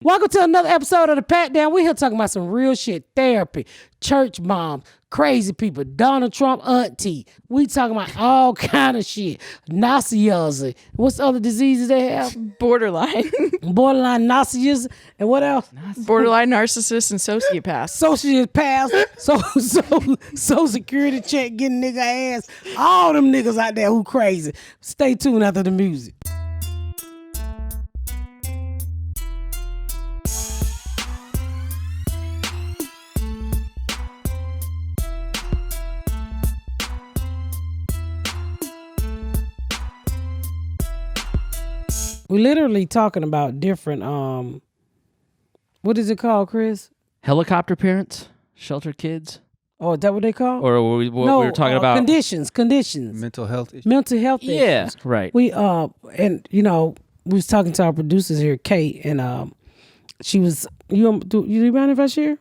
Welcome to another episode of the Pat Down. We here talking about some real shit. Therapy, church moms, crazy people, Donald Trump auntie. We talking about all kind of shit. Narcissism. What's the other diseases they have? Borderline. Borderline narcissism. And what else? Borderline narcissists and sociopaths. Sociopaths. Social security check getting nigga ass. All them niggas out there who crazy. Stay tuned after the music. We're literally talking about different, what is it called, Chris? Helicopter parents? Shelter kids? Oh, is that what they call? Or we were talking about? Conditions. Mental health issues. Mental health issues. Yeah, right. We, and you know, we was talking to our producers here, Kate, and she was, you mind if I share?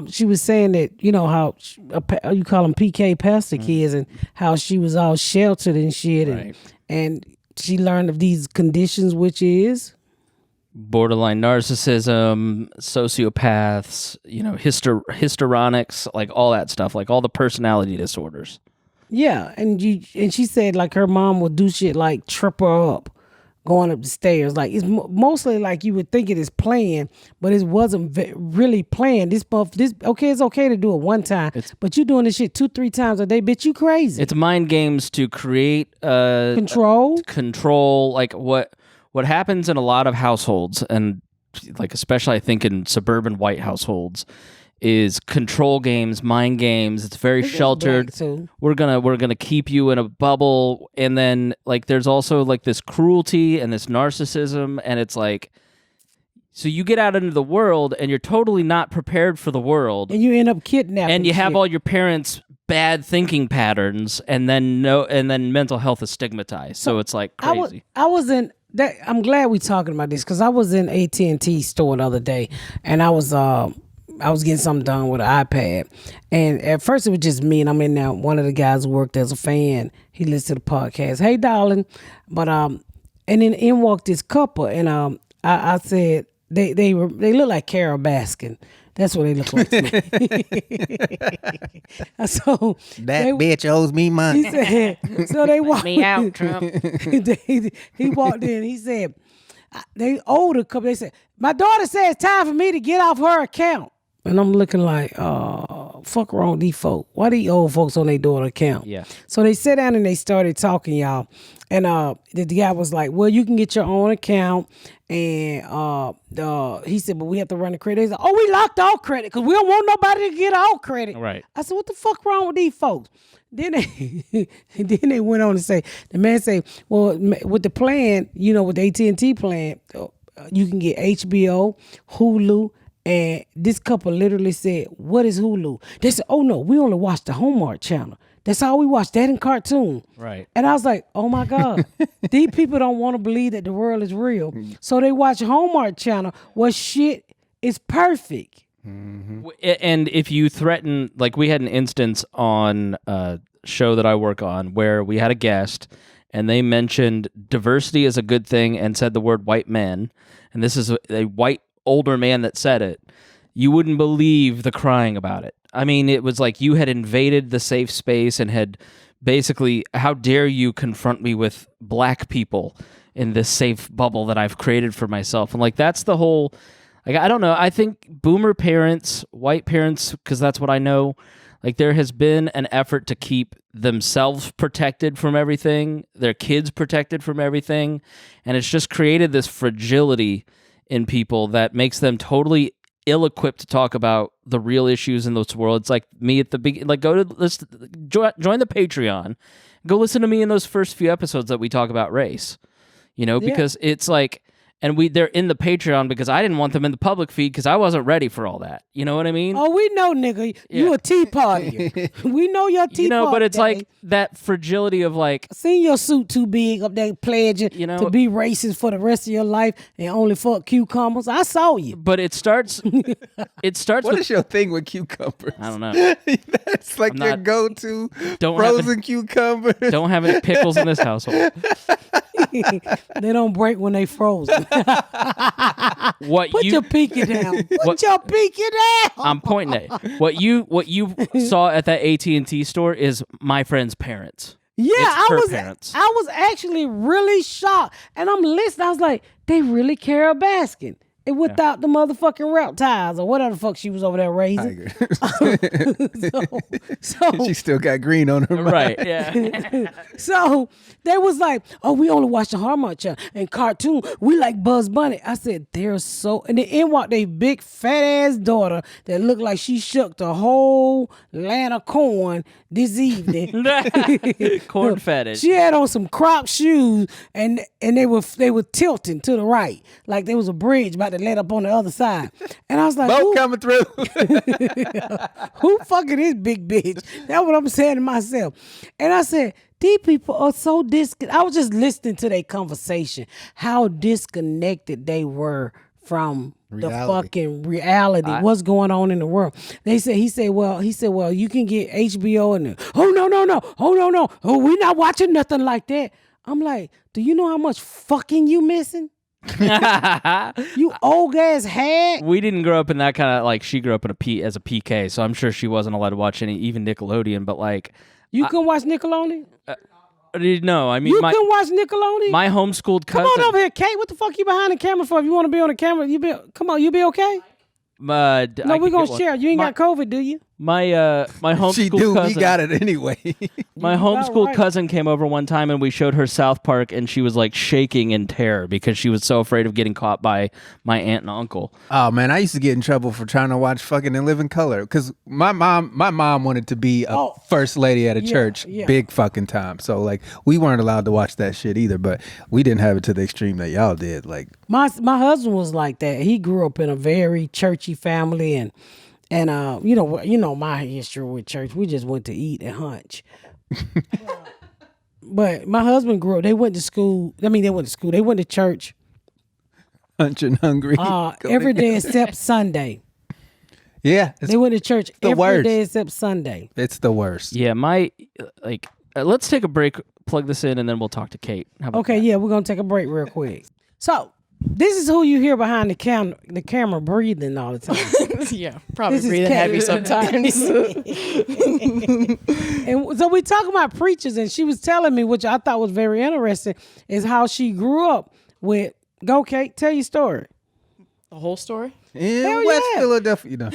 She was saying that, you know, how you call them PK pastor kids and how she was all sheltered and shit. Right. And she learned of these conditions, which is Borderline narcissism, sociopaths, you know, histrionics, like all that stuff, like all the personality disorders. Yeah, and she said like her mom would do shit like trip her up going up the stairs. Like it's mostly like you would think it is planned, but it wasn't really planned. This okay, it's okay to do it one time, but you doing this shit 2-3 times a day, bitch, you crazy. It's mind games to create control, like what happens in a lot of households, and like especially I think in suburban white households, is control games, mind games. It's very sheltered. We're gonna keep you in a bubble, and then like there's also like this cruelty and this narcissism, and it's like, so you get out into the world and you're totally not prepared for the world, and you end up kidnapping, and you have all your parents' bad thinking patterns, and then mental health is stigmatized. So it's like crazy. I was in that. I'm glad we talking about this because I was in AT&T store the other day, and I was getting something done with an iPad. And at first it was just me, and I'm in there. One of the guys who worked as a fan, he listened to the podcast. Hey, darling. But and then in walked this couple, and I said they look like Carol Baskin. That's what they look like to me. So bitch owes me money. He said, so they walked me out, Trump. He walked in. He said, they older couple. They said, my daughter said it's time for me to get off her account. And I'm looking like, fuck wrong with these folks. Why these old folks on their daughter account? Yeah. So they sat down and they started talking, y'all. And the guy was like, well, you can get your own account. And he said, but we have to run the credit. He said, oh, we locked all credit because we don't want nobody to get all credit. Right. I said, what the fuck wrong with these folks? Then they went on to say, the man said, well, with the plan, you know, with the AT&T plan, you can get HBO, Hulu, and this couple literally said, what is Hulu? They said, oh no, we only watch the Hallmark channel. That's all we watch, that and cartoon. Right. And I was like, oh my God, these people don't want to believe that the world is real. So they watch Hallmark channel where shit is perfect. Mm-hmm. And if you threaten, like we had an instance on a show that I work on where we had a guest and they mentioned diversity is a good thing and said the word white man. And this is a white older man that said it. You wouldn't believe the crying about it. I mean, it was like you had invaded the safe space and had basically, how dare you confront me with black people in this safe bubble that I've created for myself. And like, that's the whole, like, I don't know. I think boomer parents, white parents, because that's what I know, like there has been an effort to keep themselves protected from everything, their kids protected from everything. And it's just created this fragility in people that makes them totally ill-equipped to talk about the real issues in this world. It's like me at the beginning, like join the Patreon, go listen to me in those first few episodes that we talk about race, you know, because it's like, and they're in the Patreon because I didn't want them in the public feed because I wasn't ready for all that. You know what I mean? Oh, we know, nigga. You a Tea Party. We know your Tea Party. You know, but it's like that fragility of like, seen your suit too big up there pledging to be racist for the rest of your life and only fuck cucumbers. I saw you. But it starts. What is your thing with cucumbers? I don't know. That's like your go-to frozen cucumber. Don't have any pickles in this household. They don't break when they frozen. Put your pinky down. Put your pinky down. I'm pointing at it. What you saw at that AT&T store is my friend's parents. Yeah, parents. I was actually really shocked. And I'm listening. I was like, they really Carol Baskin. And without the motherfucking reptiles or whatever the fuck she was over there raising. So she still got green on her. Right, yeah. So they was like, oh, we only watch the Hallmark Channel and cartoon. We like Bugs Bunny. I said, they're so... And then in walked a big fat-ass daughter that looked like she shook the whole land of corn this evening. Corn fetish. She had on some Croc shoes and they were tilting to the right. Like there was a bridge about to let up on the other side. And I was like, boat coming through. Who fucking is big bitch? That's what I'm saying to myself. And I said, these people are so I was just listening to their conversation, how disconnected they were from the fucking reality, what's going on in the world. He said, well, you can get HBO and no, we're not watching nothing like that. I'm like, do you know how much fucking you missing? You old ass hag. We didn't grow up in that kind of, like, she grew up in as a PK, so I'm sure she wasn't allowed to watch even Nickelodeon, but like... You couldn't watch Nickelodeon? No, I mean... You couldn't watch Nickelodeon? My homeschooled cousin... Come on over here, Kate. What the fuck you behind the camera for? If you want to be on the camera, you be okay? No, we're going to share. You ain't got COVID, do you? My homeschool She do. cousin. We got it anyway. My homeschool cousin came over one time and we showed her South Park and she was like shaking in terror because she was so afraid of getting caught by my aunt and uncle. Oh man, I used to get in trouble for trying to watch fucking In Living Color because my mom wanted to be a first lady at a church, big fucking time. So like we weren't allowed to watch that shit either, but we didn't have it to the extreme that y'all did. Like my husband was like that. He grew up in a very churchy family and you know my history with church. We just went to eat and hunch. But my husband grew up. They went to school. They went to church. Hunch and hungry. Every day except Sunday. Yeah, they went to church every day except Sunday. It's the worst. Yeah, let's take a break. Plug this in, and then we'll talk to Kate. How about that? Yeah, we're gonna take a break real quick. So. This is who you hear behind the camera breathing all the time. Yeah, probably breathing heavy sometimes. And so we talk about preachers, and she was telling me, which I thought was very interesting, is how she grew up with. Go, Kate, tell your story. The whole story? In West Philadelphia, you know.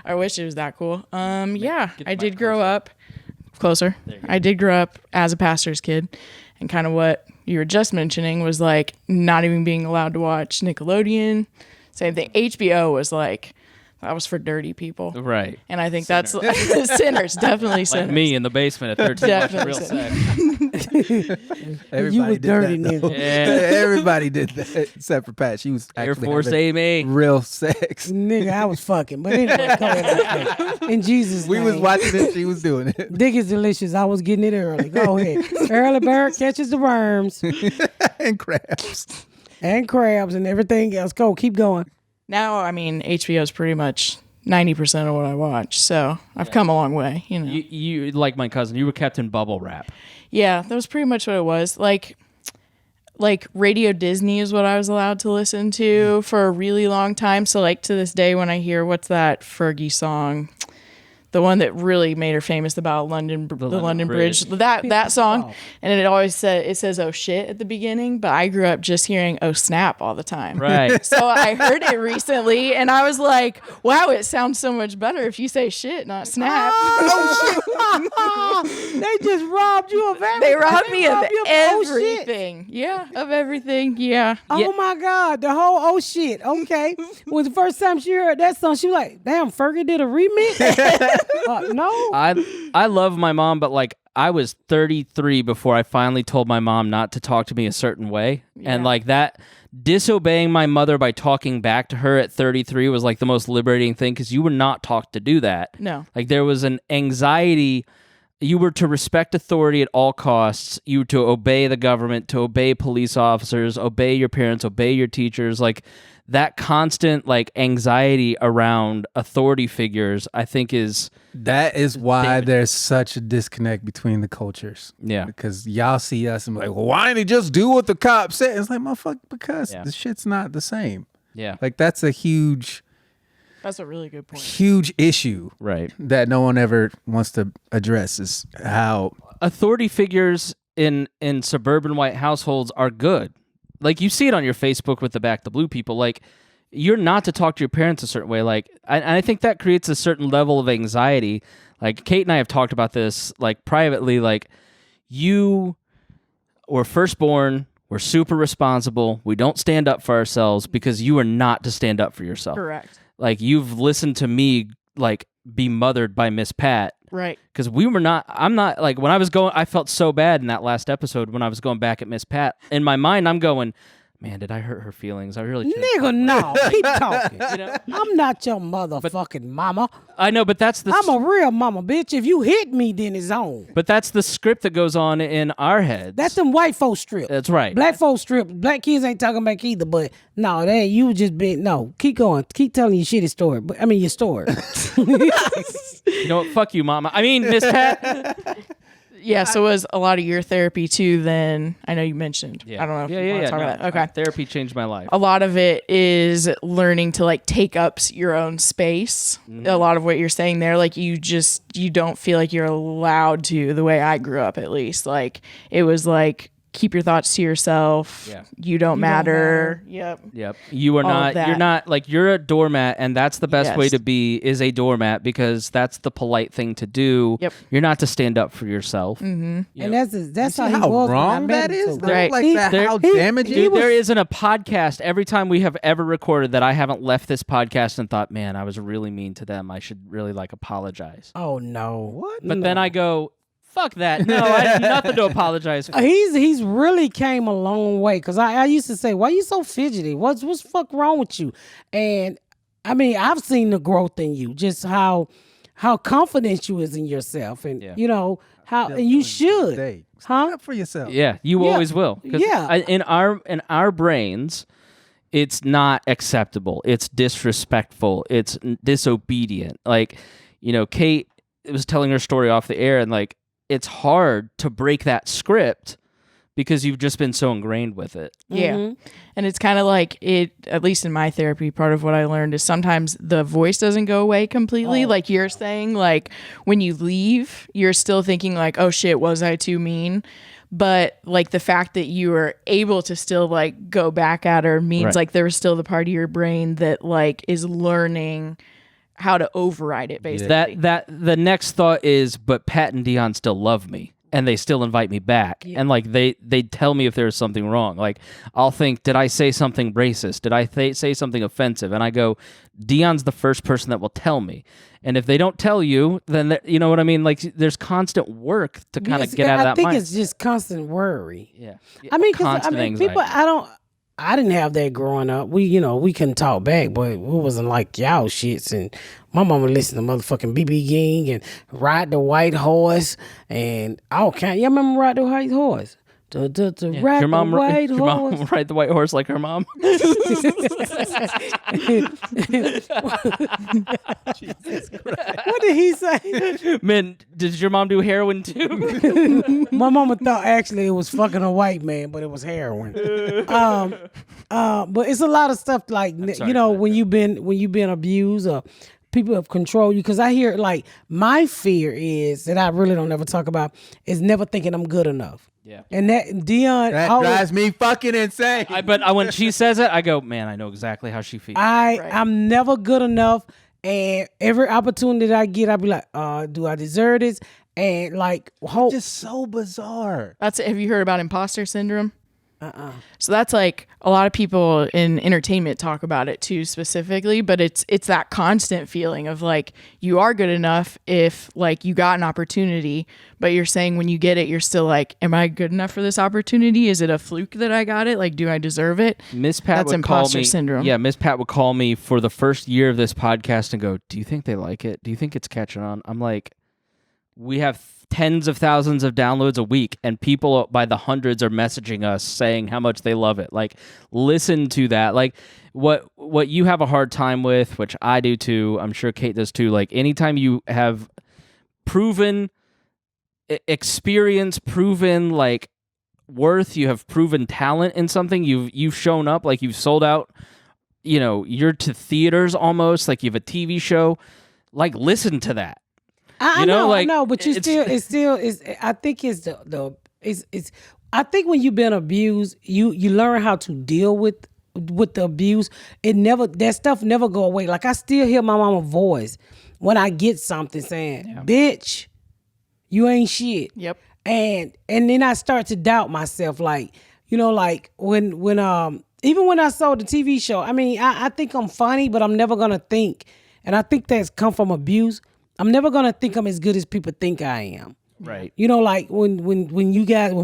I wish it was that cool. I did grow up closer. I did grow up as a pastor's kid, and kind of what you were just mentioning was like not even being allowed to watch Nickelodeon. Same thing. HBO was like, that was for dirty people. Right. And I think that's sinners, definitely sinners. Like me in the basement at 13 watching Real Sex. You were dirty, nigga. Yeah. Everybody did that except for Pat. She was Air actually Force Amy. Real sex. Nigga, I was fucking. But anyway, go ahead. In Jesus' name. We was watching it. She was doing it. Dick is delicious. I was getting it early. Go ahead. Early bird catches the worms. And crabs. And crabs and everything else. Go, keep going. Now, HBO is pretty much 90% of what I watch, so I've come a long way, you know. You like my cousin, you were kept in bubble wrap. Yeah, that was pretty much what it was. Like Radio Disney is what I was allowed to listen to for a really long time. So like to this day when I hear, what's that Fergie song? The one that really made her famous about the London Bridge. That song, and it says "oh shit" at the beginning. But I grew up just hearing "oh snap" all the time. Right. So I heard it recently, and I was like, "Wow, it sounds so much better if you say shit, not snap." Oh, shit. They just robbed you of everything. They robbed me of everything. everything. Yeah, of everything. Yeah. Oh my God, the whole oh shit. Okay. When the first time she heard that song, she was like, "Damn, Fergie did a remix." No. I love my mom, but like I was 33 before I finally told my mom not to talk to me a certain way. Yeah. And like that, disobeying my mother by talking back to her at 33 was like the most liberating thing because you were not taught to do that. No. Like there was an anxiety you were to respect authority at all costs. You were to obey the government, to obey police officers, obey your parents, obey your teachers. Like that constant like anxiety around authority figures, I think that is why there's such a disconnect between the cultures. Yeah. Because y'all see us and be like, well, why didn't he just do what the cop said? It's like, motherfucker, because the shit's not the same. Yeah. Like that's a huge really good point. huge issue. Right. That no one ever wants to address is how Authority figures in suburban white households are good. Like you see it on your Facebook with the Back the Blue people. Like you're not to talk to your parents a certain way. Like I think that creates a certain level of anxiety. Like Kate and I have talked about this like privately. Like you were firstborn. We're super responsible. We don't stand up for ourselves because you are not to stand up for yourself. Correct. Like you've listened to me like be mothered by Miss Pat. Right. Because I'm not, like, when I was going, I felt so bad in that last episode when I was going back at Miss Pat. In my mind, I'm going, man, did I hurt her feelings? I really shouldn't. Nigga, no. Keep talking. You know? I'm not your motherfucking mama. I know, but that's the... I'm a real mama, bitch. If you hit me, then it's on. But that's the script that goes on in our heads. That's them white folk strip. That's right. Black folk strip. Black kids ain't talking back either, but no, that you just been, no. Keep going. Keep telling your shitty story. But I mean, your story. You know what? Fuck you, mama. I mean, Miss Pat. Yeah, so it was a lot of your therapy too then. I know you mentioned. Yeah. I don't know if you want to talk about that. Okay. Therapy changed my life. A lot of it is learning to like take up your own space. Mm-hmm. A lot of what you're saying there, like you don't feel like you're allowed to, the way I grew up at least. Like it was like, keep your thoughts to yourself. Yeah. You don't matter. Yep. Yep. You are All of not, that. you're not, like, you're a doormat, and that's the best way Yes. to be, is a doormat, because that's the polite thing to do. Yep. You're not to stand up for yourself. Mm-hmm. And that's how he how was when I wrong met that him, is. too. Though? Right. Like that, how he- damaging. Dude, was- there isn't a podcast every time we have ever recorded that I haven't left this podcast and thought, man, I was really mean to them. I should really like apologize. Oh, no. What? But then I go, fuck that. No, I have nothing to apologize for. He's really came a long way, because I used to say, why you so fidgety? What's fuck wrong with you? And I mean, I've seen the growth in you, just how confident you is in yourself, and you know how, and you should, Stand huh? up for yourself. Yeah, you Yeah. always will. 'Cause Yeah. in our brains, it's not acceptable. It's disrespectful. It's disobedient. Like, you know, Kate was telling her story off the air, and like, it's hard to break that script because you've just been so ingrained with it. Yeah. Mm-hmm. And it's kind of like it, at least in my therapy, part of what I learned is sometimes the voice doesn't go away completely. Like you're saying, like when you leave, you're still thinking like, oh shit, was I too mean? But like the fact that you were able to still like go back at her means Right. like there was still the part of your brain that like is learning how to override it, basically. That the next thought is, but Pat and Deon still love me, and they still invite me back. And like they tell me if there's something wrong. Like I'll think, did I say something racist? Did I say something offensive? And I go, Deon's the first person that will tell me. And if they don't tell you, then you know what I mean. Like there's constant work to kind of Yes, get out of that I think mind. it's just constant worry. Yeah. I mean, 'cause, constant anxiety. people, I didn't have that growing up. We couldn't talk back, but it wasn't like y'all shits. And my mama listened to motherfucking BB King and Ride the White Horse and all kind. Y'all remember Ride the White Horse? To ride your mom, the white your horse. mom ride the white horse like her mom. What did he say? Man, did your mom do heroin too? My mama thought actually it was fucking a white man, but it was heroin. But it's a lot of stuff like when you've been abused or people have controlled you. Because I hear like my fear is that I really don't ever talk about is never thinking I'm good enough. Yeah. And that Deon That always, drives me fucking insane. But when she says it, I go, man, I know exactly how she feels. I'm never good enough, and every opportunity that I get, I be like, do I deserve this? And like, hope. Just so bizarre. Have you heard about imposter syndrome? So that's like a lot of people in entertainment talk about it too specifically, but it's that constant feeling of like you are good enough if like you got an opportunity, but you're saying when you get it, you're still like, am I good enough for this opportunity? Is it a fluke that I got it? Like, do I deserve it? Miss Pat That's would call imposter me. syndrome. Yeah, Miss Pat would call me for the first year of this podcast and go, "Do you think they like it? Do you think it's catching on?" I'm like, we have tens of thousands of downloads a week, and people by the hundreds are messaging us saying how much they love it. Like, listen to that. Like, what you have a hard time with, which I do too, I'm sure Kate does too, like, anytime you have proven experience, proven, like, worth, you have proven talent in something, you've shown up, like, you've sold out, you know, you're to theaters almost, like, you have a TV show, like, listen to that. I know, but I think it's I think when you've been abused, you learn how to deal with the abuse. That stuff never go away. Like, I still hear my mama's voice when I get something saying, bitch, you ain't shit. Yep. And then I start to doubt myself, like, you know, like when even when I saw the TV show, I mean, I think I'm funny, but I'm never gonna think, and I think that's come from abuse. I'm never gonna think I'm as good as people think I am. Right. You know, like when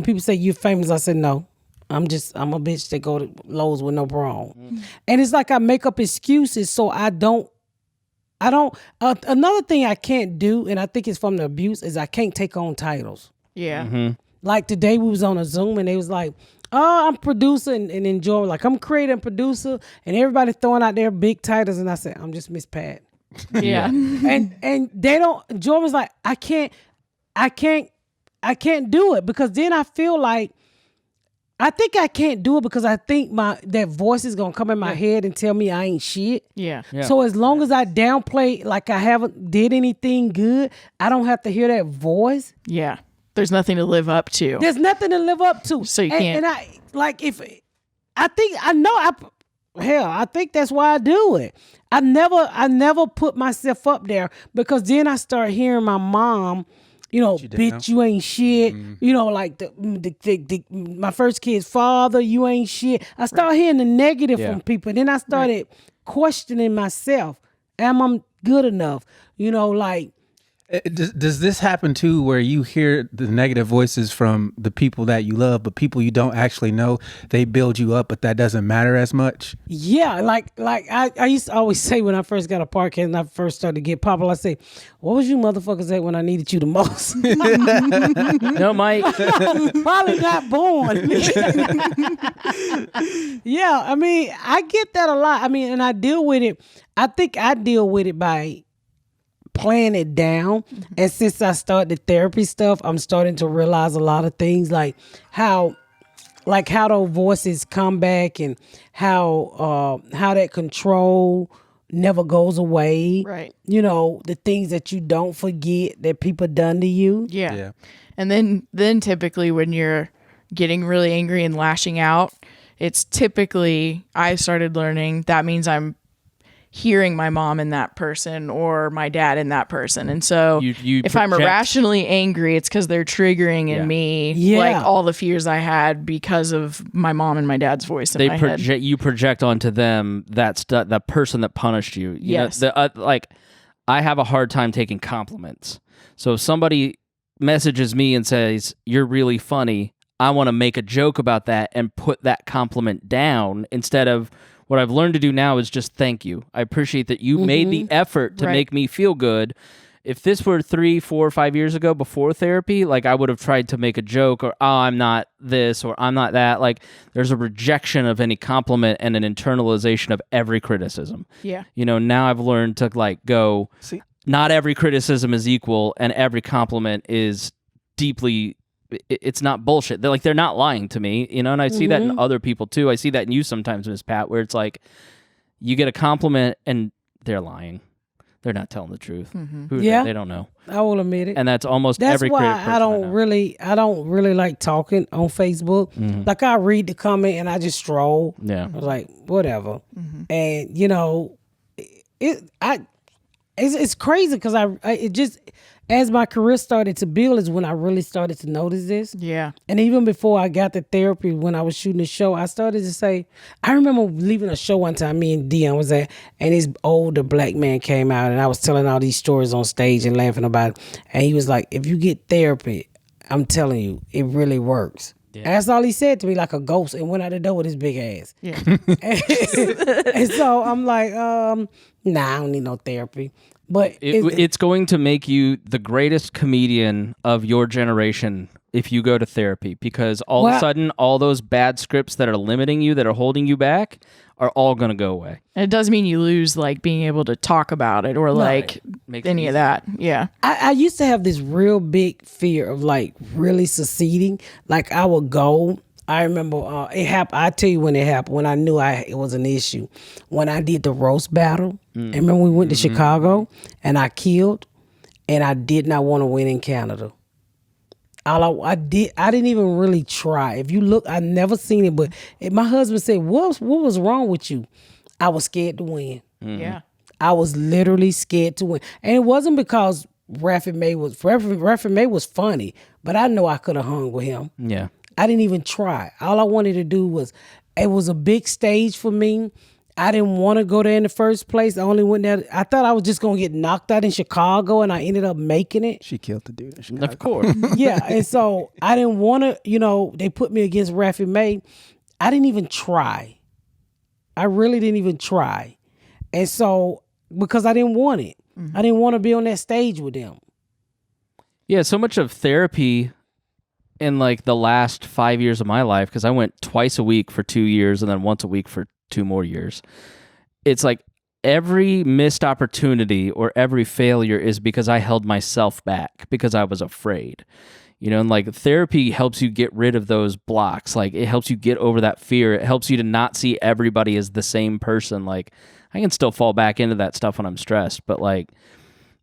people say you're famous, I said no. I'm a bitch that go to Lowe's with no bra on. And it's like I make up excuses so I don't. Another thing I can't do, and I think it's from the abuse, is I can't take on titles. Yeah. Mm-hmm. Like today we was on a Zoom and they was like, oh, I'm producer and enjoy, like I'm creator and producer, and everybody throwing out their big titles, and I said, I'm just Miss Pat. Yeah. and they don't. Jordan's like, I can't do it, because then I feel like I think I can't do it because I think that voice is gonna come in my head and tell me I ain't shit. Yeah. So as long as I downplay like I haven't did anything good, I don't have to hear that voice. Yeah. There's nothing to live up to. There's nothing to live up to. So you can't. And I like I think that's why I do it. I never put myself up there, because then I start hearing my mom, you know, bitch, you ain't shit. You know, like my first kid's father, you ain't shit. I start hearing the negative from people. Then I started questioning myself. Am I good enough? You know, like. Does this happen too, where you hear the negative voices from the people that you love, but people you don't actually know, they build you up, but that doesn't matter as much? Yeah, like I used to always say when I first got a podcast and I first started to get popular, I say, what was you motherfuckers at when I needed you the most? No, Mike. Probably not born. Yeah, I mean, I get that a lot. I mean, and I deal with it. I think I deal with it by playing it down. And since I started the therapy stuff, I'm starting to realize a lot of things, like how those voices come back, and how that control never goes away. Right. You know, the things that you don't forget that people done to you. Yeah. And then typically when you're getting really angry and lashing out, it's typically, I've started learning, that means I'm hearing my mom in that person or my dad in that person. And so if I'm irrationally angry, it's because they're triggering in me like all the fears I had because of my mom and my dad's voice in my head. You project onto them the person that punished you. Yes. Like, I have a hard time taking compliments. So if somebody messages me and says, you're really funny, I want to make a joke about that and put that compliment down, instead of what I've learned to do now is just thank you. I appreciate that you made the effort to make me feel good. If this were 3, 4, 5 years ago before therapy, like, I would have tried to make a joke, or, oh, I'm not this, or I'm not that. Like, there's a rejection of any compliment and an internalization of every criticism. Yeah. You know, now I've learned to, like, go, not every criticism is equal, and every compliment is deeply, it's not bullshit. They're not lying to me, you know, and I see that in other people too. I see that in you sometimes, Miss Pat, where it's like, you get a compliment and they're lying. They're not telling the truth. They don't know. I will admit it. And that's almost every why creative person I don't really like talking on Facebook. Like, I read the comment and I just stroll. Yeah. I was like, whatever. And you know, it's crazy, because it just, as my career started to build, is when I really started to notice this. Yeah. And even before I got the therapy, when I was shooting the show, I started to say, I remember leaving a show one time, me and Deon was at, and this older black man came out, and I was telling all these stories on stage and laughing about it. And he was like, if you get therapy, I'm telling you, it really works. Yeah. That's all he said to me, like a ghost, and went out the door with his big ass. Yeah. And so I'm like, nah, I don't need no therapy. But It's going to make you the greatest comedian of your generation if you go to therapy, because all of a sudden, all those bad scripts that are limiting you, that are holding you back, are all going to go away. And it does mean you lose like being able to talk about it or like any of that. Yeah. I used to have this real big fear of like really succeeding. Like I would go. I remember it happened. I tell you when it happened. When I knew it was an issue. When I did the roast battle. And remember we went to Chicago and I killed, and I did not want to win in Canada. I didn't even really try. If you look, I never seen it, but my husband said, what was wrong with you? I was scared to win. Yeah. I was literally scared to win. And it wasn't because Raffy May was funny, but I know I could have hung with him. Yeah. I didn't even try. All I wanted to do was, it was a big stage for me. I didn't want to go there in the first place. I only went there. I thought I was just going to get knocked out in Chicago, and I ended up making it. She killed the dude in Chicago. Of course. Yeah, and so I didn't want to, they put me against Raffy May. I didn't even try. I really didn't even try. And so, because I didn't want it. I didn't want to be on that stage with them. Yeah, so much of therapy in like the last 5 years of my life, because I went twice a week for 2 years and then once a week for 2 more years. It's like every missed opportunity or every failure is because I held myself back because I was afraid. And like therapy helps you get rid of those blocks. Like it helps you get over that fear. It helps you to not see everybody as the same person. Like I can still fall back into that stuff when I'm stressed, but like,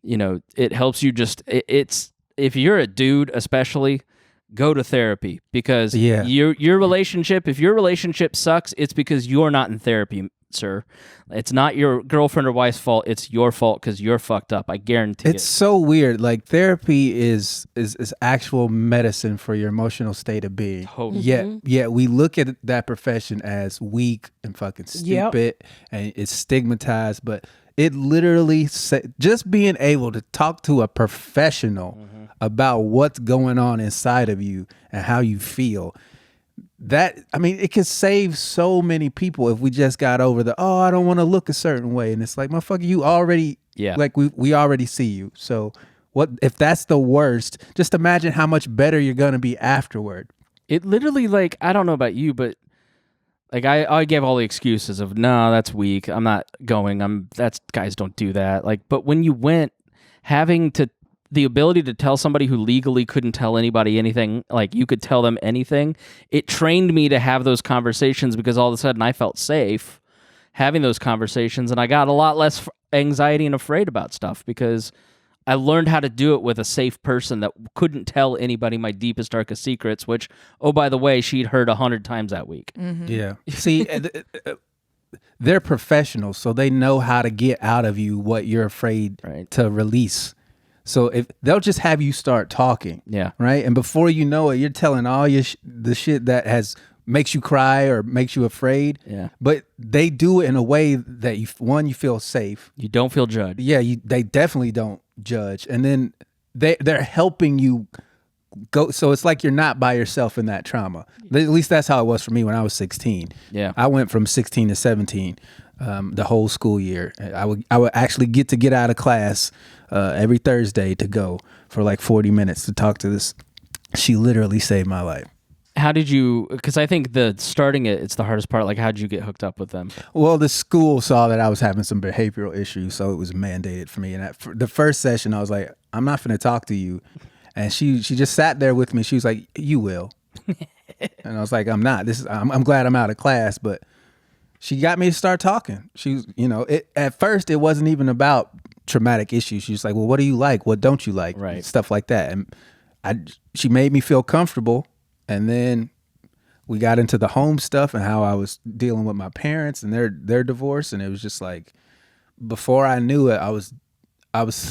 it helps you just, it's, if you're a dude, especially, go to therapy, because your relationship, if your relationship sucks, it's because you're not in therapy, sir. It's not your girlfriend or wife's fault. It's your fault because you're fucked up. I guarantee it's so weird. Like therapy is actual medicine for your emotional state of being. Totally. Yet we look at that profession as weak and fucking stupid, and it's stigmatized. But it literally just being able to talk to a professional about what's going on inside of you and how you feel. It could save so many people if we just got over I don't want to look a certain way. And it's like, motherfucker, you already, like we already see you. So what if that's the worst? Just imagine how much better you're going to be afterward. It literally, like, I don't know about you, but like I gave all the excuses of, no, that's weak. I'm not going. Guys don't do that. Like, but when you went, having the ability to tell somebody who legally couldn't tell anybody anything, like you could tell them anything, it trained me to have those conversations, because all of a sudden I felt safe having those conversations, and I got a lot less anxiety and afraid about stuff because I learned how to do it with a safe person that couldn't tell anybody my deepest, darkest secrets, which, oh, by the way, she'd heard 100 times that week. Yeah. See, they're professionals, so they know how to get out of you what you're afraid to release. So if they'll just have you start talking, right, and before you know it, you're telling all the shit that makes you cry or makes you afraid. Yeah. But they do it in a way that you feel safe. You don't feel judged. Yeah, they definitely don't judge, and then they're helping you go. So it's like you're not by yourself in that trauma. At least that's how it was for me when I was 16. Yeah, I went from 16 to 17. The whole school year. I would actually get out of class every Thursday to go for like 40 minutes to talk to this. She literally saved my life. How did you, because I think it's the hardest part, like how did you get hooked up with them? Well, the school saw that I was having some behavioral issues, so it was mandated for me. And the first session, I was like, I'm not going to talk to you. And she just sat there with me. She was like, you will. And I was like, I'm not. I'm glad I'm out of class, but she got me to start talking. She was, at first it wasn't even about traumatic issues. She was like, well, what do you like? What don't you like? Right. Stuff like that. And she made me feel comfortable. And then we got into the home stuff and how I was dealing with my parents and their divorce. And it was just like, before I knew it, I was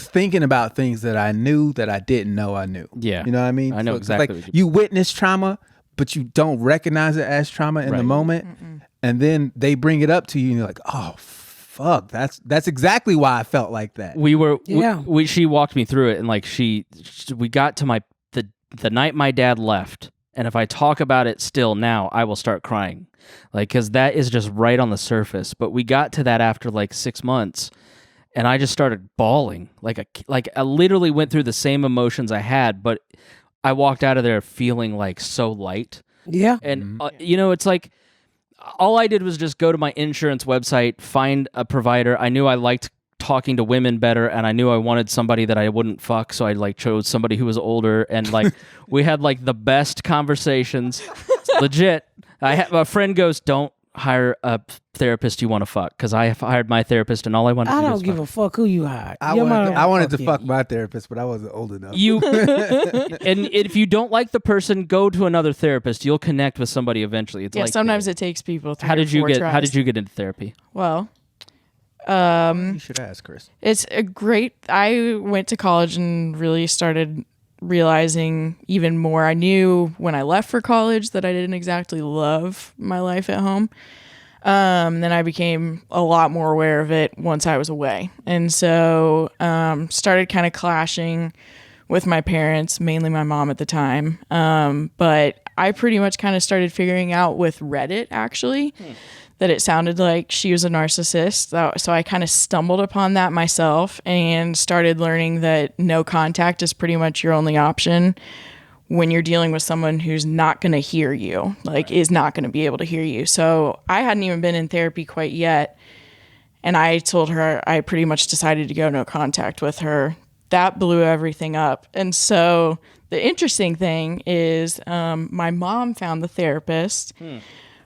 thinking about things that I knew that I didn't know I knew. Yeah. You know what I mean? I know exactly like you witness trauma, but you don't recognize it as trauma in the moment. And then they bring it up to you and you're like, oh, fuck, that's exactly why I felt like that. She walked me through it, and like we got to the night my dad left, and if I talk about it still now, I will start crying, like, because that is just right on the surface. But we got to that after like 6 months, and I just started bawling like I literally went through the same emotions I had, but I walked out of there feeling like so light. Yeah. And it's like all I did was just go to my insurance website, find a provider. I knew I liked talking to women better, and I knew I wanted somebody that I wouldn't fuck, so I like chose somebody who was older, and like we had like the best conversations. Legit. A friend goes, "Don't hire a therapist you want to fuck," because I hired my therapist, and all I wanted to do I was don't give a fuck who you hired. I wanted to fuck my therapist, but I wasn't old enough. And if you don't like the person, go to another therapist. You'll connect with somebody eventually. It's sometimes it takes people through How did you tries. get into therapy? Well, you should ask, Chris. it's a great. I went to college and really started realizing even more. I knew when I left for college that I didn't exactly love my life at home. Then I became a lot more aware of it once I was away. And so started kind of clashing with my parents, mainly my mom at the time. But I pretty much kind of started figuring out with Reddit, actually, that it sounded like she was a narcissist. So I kind of stumbled upon that myself and started learning that no contact is pretty much your only option when you're dealing with someone who's not going to hear you, is not going to be able to hear you. So I hadn't even been in therapy quite yet. And I told her I pretty much decided to go no contact with her. That blew everything up. And so the interesting thing is my mom found the therapist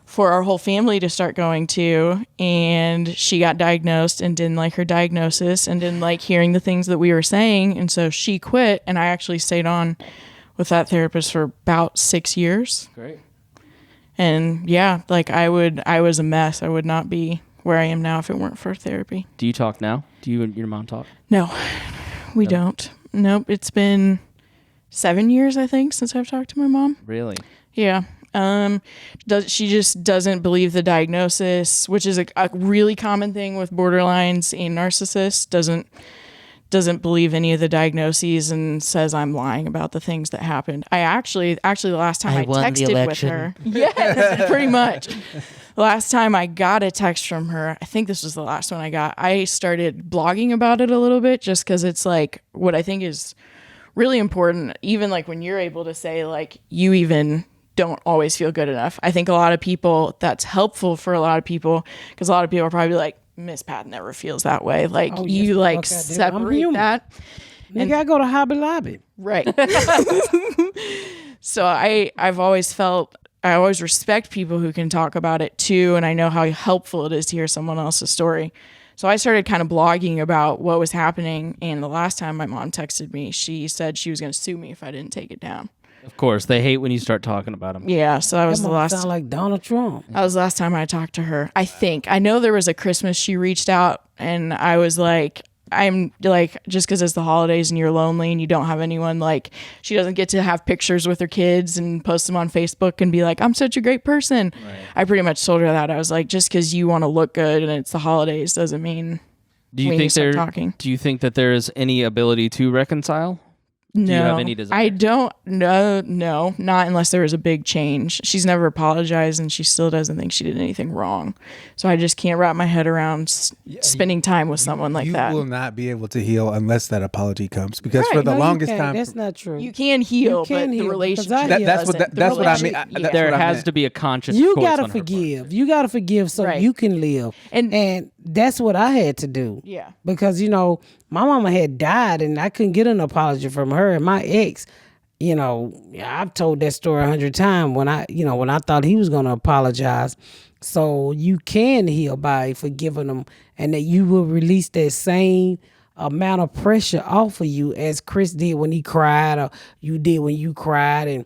for our whole family to start going to, and she got diagnosed and didn't like her diagnosis and didn't like hearing the things that we were saying. And so she quit, and I actually stayed on with that therapist for about 6 years. Great. And yeah, I was a mess. I would not be where I am now if it weren't for therapy. Do you talk now? Do you and your mom talk? No, we don't. Nope. It's been 7 years, I think, since I've talked to my mom. Really? Yeah. She just doesn't believe the diagnosis, which is a really common thing with borderlines and narcissists. Doesn't believe any of the diagnoses and says I'm lying about the things that happened. I actually the last time I texted with her. Yes, pretty much. The last time I got a text from her, I think this was the last one I got, I started blogging about it a little bit just because it's like what I think is really important, even like when you're able to say like you even don't always feel good enough. I think a lot of people, that's helpful for a lot of people because a lot of people are probably like, Miss Pat never feels that way. Like separate that. Nigga, I go to Hobby Lobby. Right. So I've always felt, I always respect people who can talk about it too. And I know how helpful it is to hear someone else's story. So I started kind of blogging about what was happening. And the last time my mom texted me, she said she was going to sue me if I didn't take it down. Of course, they hate when you start talking about them. Yeah, so that was the last. Sound like Donald Trump. That was the last time I talked to her. I think I know there was a Christmas she reached out, and I was like, I'm like, just because it's the holidays and you're lonely and you don't have anyone, like, she doesn't get to have pictures with her kids and post them on Facebook and be like, I'm such a great person. Right. I pretty much told her that. I was like, just because you want to look good and it's the holidays doesn't mean. Do you think that there is any ability to reconcile? No, do you have any desire? I don't. No, not unless there was a big change. She's never apologized, and she still doesn't think she did anything wrong. So I just can't wrap my head around spending time with someone like that. You will not be able to heal unless that apology comes, because for the longest time, that's not true. You can heal, but the relationship. That's what I mean. There has to be a conscious. You gotta forgive. You gotta forgive so you can live, and that's what I had to do. Yeah, because my mama had died and I couldn't get an apology from her. And my ex, I've told that story 100 times when I thought he was going to apologize. So you can heal by forgiving them, and that you will release that same amount of pressure off of you as Chris did when he cried, or you did when you cried. And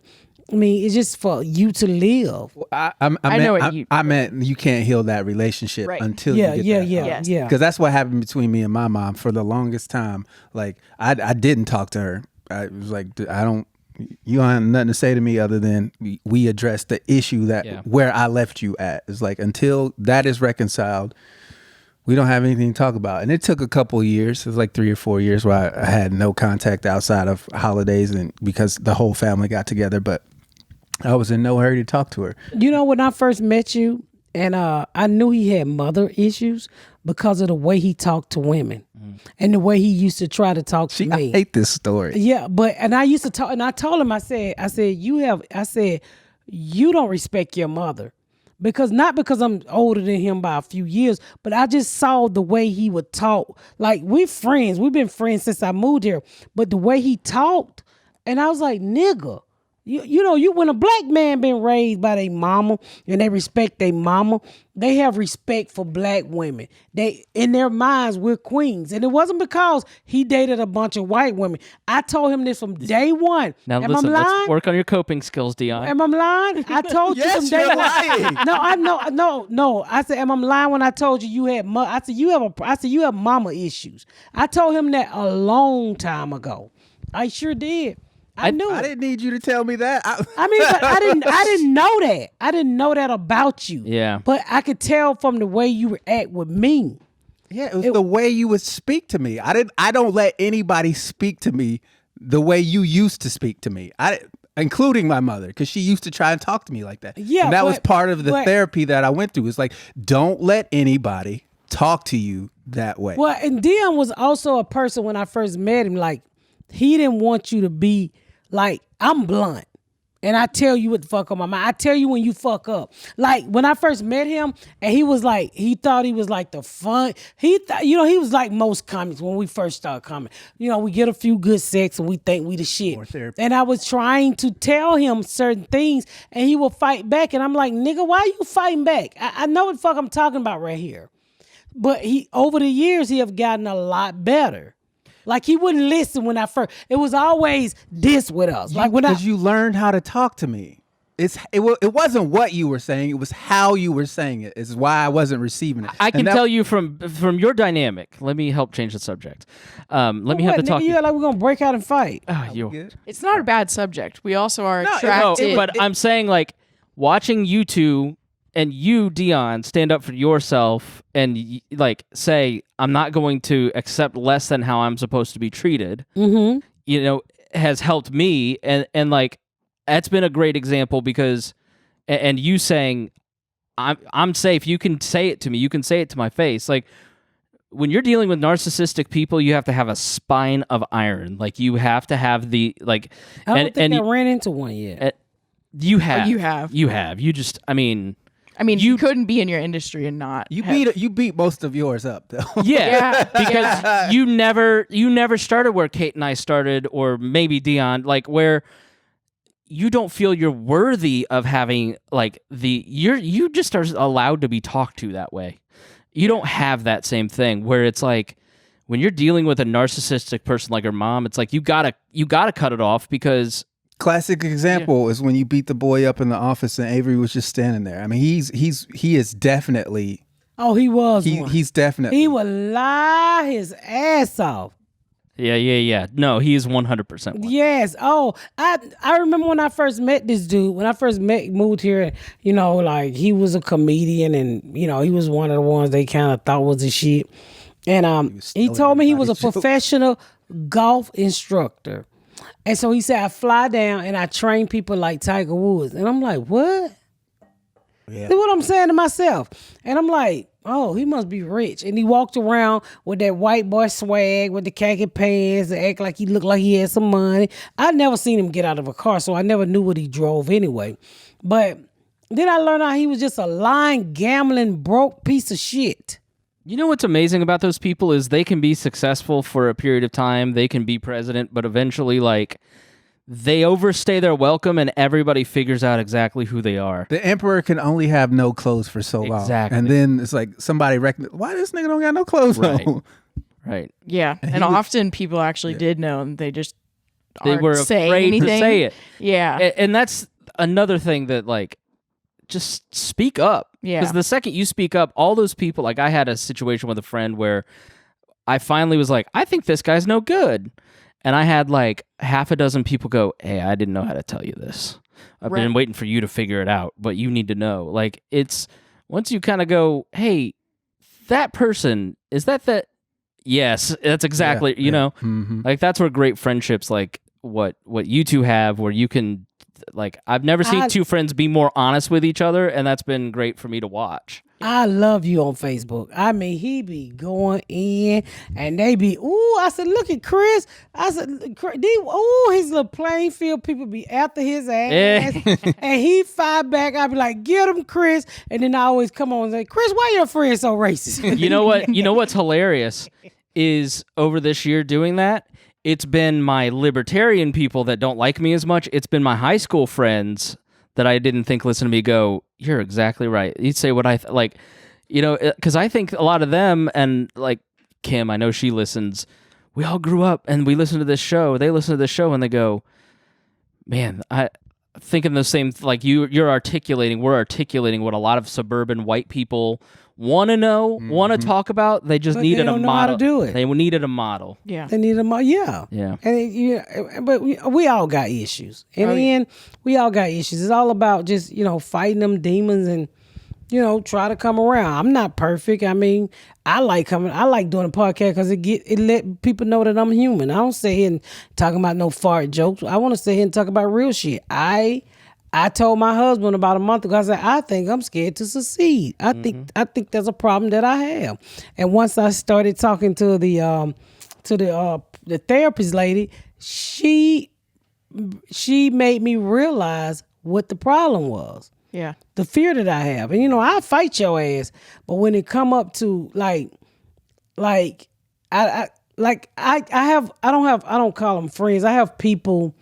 I mean, it's just for you to live. I meant you can't heal that relationship until you get that. Yeah. Because that's what happened between me and my mom for the longest time. Like I didn't talk to her. I was like, you don't have nothing to say to me other than we addressed the issue where I left you at. It's like, until that is reconciled, we don't have anything to talk about. And it took a couple of years. It was like 3 or 4 years where I had no contact outside of holidays, and because the whole family got together. But I was in no hurry to talk to her. When I first met you, and I knew he had mother issues because of the way he talked to women. and the way he used to try to talk to I me. hate this story. Yeah, and I used to talk, and I told him, I said, you don't respect your mother. Not because I'm older than him by a few years, but I just saw the way he would talk. Like, we're friends. We've been friends since I moved here. But the way he talked, and I was like, nigga, you when a black man been raised by their mama and they respect their mama, they have respect for black women. They, in their minds, we're queens. And it wasn't because he dated a bunch of white women. I told him this from day one. Now Am listen, I lying? let's work on your coping skills, Deon. Am I lying? I told you from Yes, day you're one. lying. No, I know. No. I said, am I lying when I told you you had? I said you have mama issues. I told him that a long time ago. I sure did. I knew I it. didn't need you to tell me that. I mean, but I didn't know that. I didn't know that about you. Yeah. But I could tell from the way you react with me. Yeah, it was the way you would speak to me. I don't let anybody speak to me the way you used to speak to me. Including my mother, because she used to try and talk to me like that. Yeah, and that was part of the but- therapy that I went through. It's like, don't let anybody talk to you that way. Well, and Deon was also a person when I first met him, like, he didn't want you to be like, I'm blunt. And I tell you what the fuck on my mind. I tell you when you fuck up. Like, when I first met him, and he was like, he thought he was like the fun. He thought, he was like most comics when we first started coming. We get a few good sex and we think we the shit. More therapy. And I was trying to tell him certain things, and he will fight back. And I'm like, nigga, why are you fighting back? I know what the fuck I'm talking about right here. But over the years, he have gotten a lot better. Like, he wouldn't listen when I first. It was always this with us. Like, when Because you learned how to talk to me. It wasn't what you were saying. It was how you were saying it. It's why I wasn't receiving it. I can tell you from your dynamic. Let me help change the subject. Let me have the talk. You like we're gonna break out and fight. Good. It's not a bad subject. We also are No, attracted. but I'm saying, like, watching you two and you, Deon, stand up for yourself and like say, I'm not going to accept less than how I'm supposed to be treated. Mm-hmm. Has helped me, and like, that's been a great example because, and you saying, I'm safe. You can say it to me. You can say it to my face. Like, when you're dealing with narcissistic people, you have to have a spine of iron. Like, you have to have the like. I don't think I ran into one yet. You have. you have. You have. You just. I mean, you couldn't be in your industry and not. You beat most of yours up though. yeah, because you never started where Kate and I started, or maybe Deon, like where you don't feel you're worthy of having like you just are allowed to be talked to that way. You don't have that same thing where it's like when you're dealing with a narcissistic person like her mom, it's like you gotta cut it off because. Classic example is when you beat the boy up in the office and Avery was just standing there. I mean, he is definitely. Oh, he was. One. He's definitely. He would lie his ass off. Yeah. No, he is 100%. Yes. Oh, I remember when I first met this dude. When I first moved here, like he was a comedian, and he was one of the ones they kind of thought was the shit. And he told me he was a professional golf instructor. And so he said, I fly down and I train people like Tiger Woods. And I'm like, what? Yeah. That's what I'm saying to myself. And I'm like, oh, he must be rich. And he walked around with that white boy swag with the khaki pants and act like he looked like he had some money. I'd never seen him get out of a car, so I never knew what he drove anyway. But then I learned how he was just a lying, gambling, broke piece of shit. You know what's amazing about those people is they can be successful for a period of time. They can be president, but eventually, like, they overstay their welcome and everybody figures out exactly who they are. The emperor can only have no clothes for so long. Exactly. And then it's like somebody why this nigga don't got no clothes on? Right. Yeah. And often people actually did know and they just They were afraid anything. to say it. Yeah. And that's another thing that, like, just speak up. Yeah. Because the second you speak up, all those people, like I had a situation with a friend where I finally was like, I think this guy's no good. And I had like half a dozen people go, hey, I didn't know how to tell you this. I've been waiting for you to figure it out, but you need to know. Like, it's once you kind of go, hey, that person, is that? Yes, that's exactly, you know, Mm-hmm. like that's where great friendships like what you two have, where you can like I've never seen I- two friends be more honest with each other, and that's been great for me to watch. I love you on Facebook. I mean, he be going in, and they be, ooh, I said, look at Chris. I said, ooh, his little playing field people be after his ass. And he fight back. I be like, get him, Chris. And then I always come on and say, Chris, why your friend so racist? You know what? You know what's hilarious is over this year doing that, it's been my libertarian people that don't like me as much. It's been my high school friends that I didn't think listen to me go, you're exactly right. You'd say what I like, you know, because I think a lot of them, and like Kim, I know she listens. We all grew up and we listen to this show. They listen to this show and they go, man, I thinking the same. Like we're articulating what a lot of suburban white people want to know, want to talk about. They just But needed they don't a know how model. to do it. They needed a model. Yeah. They need them, yeah. Yeah. And but we all got issues. In the end, we all got issues. It's all about just, fighting them demons and, try to come around. I'm not perfect. I mean, I like doing a podcast because it let people know that I'm human. I don't sit here and talking about no fart jokes. I want to sit here and talk about real shit. I told my husband about a month ago, I said, I think I'm scared to succeed. I think there's a problem that I have. And once I started talking to the therapist lady, she made me realize what the problem was. Yeah. The fear that I have. And I fight your ass, but when it come up to I don't call them friends. I have people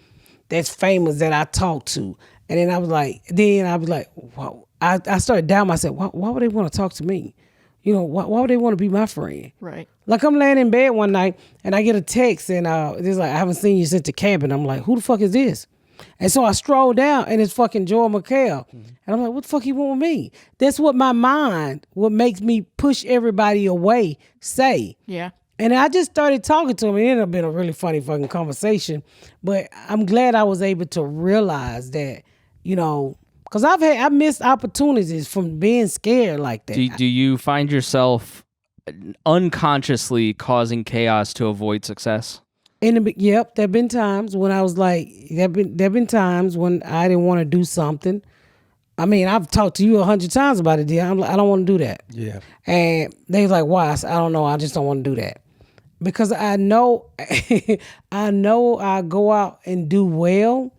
that's famous that I talk to. And then I was like, wow. I started down myself. Why would they want to talk to me? Why would they want to be my friend? Right. Like I'm laying in bed one night and I get a text and it's like, I haven't seen you since the cabin. I'm like, who the fuck is this? And so I stroll down and it's fucking Joel McHale. And I'm like, what the fuck he want with me? That's what my mind, what makes me push everybody away, say. Yeah. And I just started talking to him. It ended up being a really funny fucking conversation. But I'm glad I was able to realize that, because I missed opportunities from being scared like that. Do you find yourself unconsciously causing chaos to avoid success? Yep, there've been times when I was like, there've been times when I didn't want to do something. I mean, I've talked to you 100 times about it, dear. I'm like, I don't want to do that. Yeah. And they was like, why? I said, I don't know. I just don't want to do that. Because I know, I go out and do well.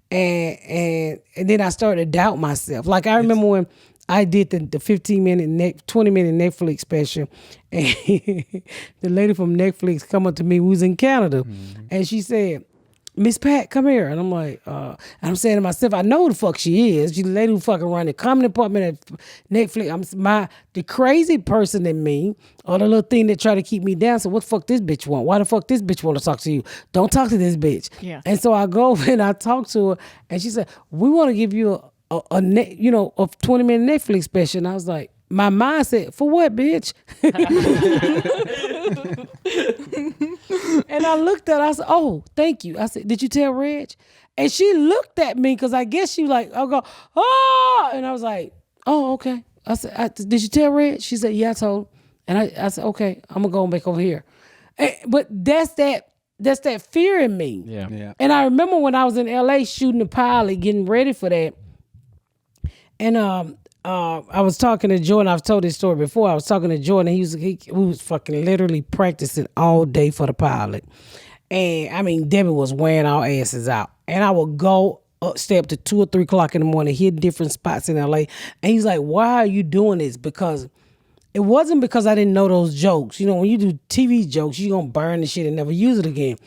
And then I started to doubt myself. Like I remember when I did the 20-minute Netflix special, and the lady from Netflix come up to me, who was in Canada, and she said, Miss Pat, come here. And I'm like, and I'm saying to myself, I know who the fuck she is. She's the lady who fucking run the comedy department at Netflix. The crazy person in me, or the little thing that try to keep me down. So what the fuck this bitch want? Why the fuck this bitch want to talk to you? Don't talk to this bitch. Yeah. And so I go and I talk to her, and she said, we want to give you a 20-minute Netflix special. And I was like, my mind said, for what, bitch? And I looked at her, I said, oh, thank you. I said, did you tell Reg? And she looked at me because I guess she like, I'll go, oh, and I was like, oh, okay. I said, did you tell Reg? She said, yeah, I told him. And I said, okay, I'm gonna go back over here. But that's that fear in me. Yeah. And I remember when I was in LA shooting the pilot, getting ready for that. And I was talking to Jordan. I've told this story before. I was talking to Jordan. He was fucking literally practicing all day for the pilot. And I mean, Debbie was wearing our asses out. And I would go stay up to 2 or 3 o'clock in the morning, hit different spots in LA. And he's like, why are you doing this? Because it wasn't because I didn't know those jokes. When you do TV jokes, you're going to burn the shit and never use it again.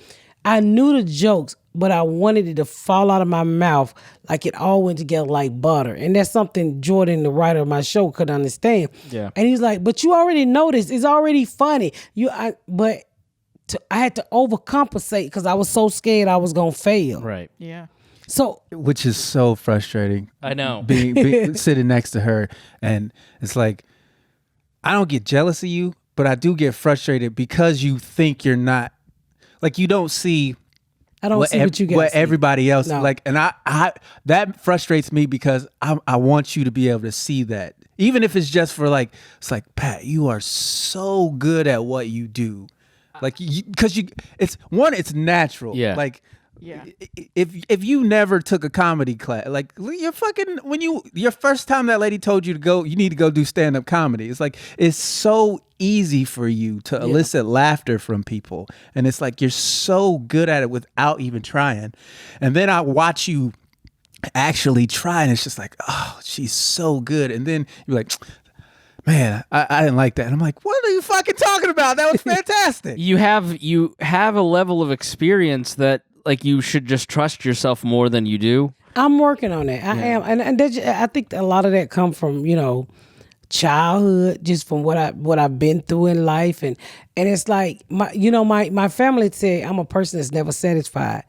I knew the jokes, but I wanted it to fall out of my mouth like it all went together like butter. And that's something Jordan, the writer of my show, could understand. Yeah. And he's like, but you already know this. It's already funny. I had to overcompensate because I was so scared I was going to fail. Right. Yeah. So, Which is so frustrating. I know. Being sitting next to her, and it's like, I don't get jealous of you, but I do get frustrated because you think you're not, like, you don't see I don't see what you guys what see. everybody else No. like, and I that frustrates me because I want you to be able to see that, even if it's just for like, it's like, Pat, you are so good at what you do, like, because it's natural. Yeah. Like Yeah. If you never took a comedy class, like you're fucking your first time that lady told you to go, you need to go do stand up comedy. It's like it's so easy for you to elicit laughter from people, and it's like you're so good at it without even trying. And then I watch you actually try, and it's just like, oh, she's so good. And then you're like, man, I didn't like that. And I'm like, what are you fucking talking about? That was fantastic. You have a level of experience that like you should just trust yourself more than you do. I'm working on that. I am, and I think a lot of that come from childhood, just from what I've been through in life, and it's like my family said I'm a person that's never satisfied.